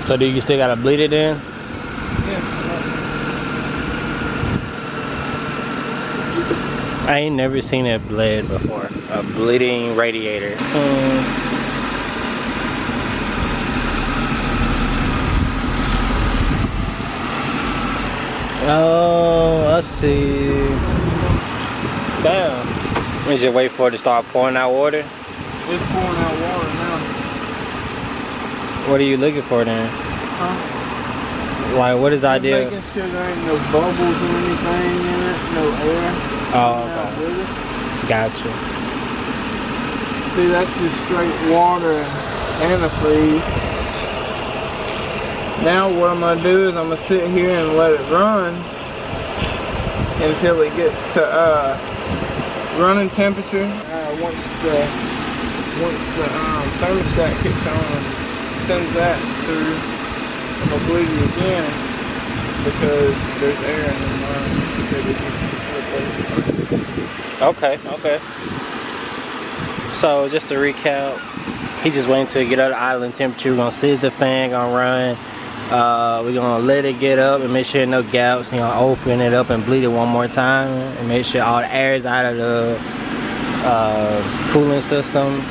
So do you still gotta bleed it in? Yeah. I ain't never seen it bled before. A bleeding radiator. Oh, I see. Damn. We just wait for it to start pouring out water? It's pouring out water now. What are you looking for then? Huh? Like, what is the idea? Making sure there ain't no bubbles or anything in it, no air. Oh, okay. Gotcha. See, that's just straight water and antifreeze. Now what I'm going to do is I'm going to sit here and let it run until it gets to running temperature. Once the thermostat kicks on, sends that through, I'm going to bleed it again because there's air in the line. Okay, okay. So just to recap, he just waiting to get up to idling temperature. We're gonna see if the fan gonna run. We're gonna let it get up and make sure no gaps. We're gonna open it up and bleed it one more time and make sure all the air is out of the cooling system.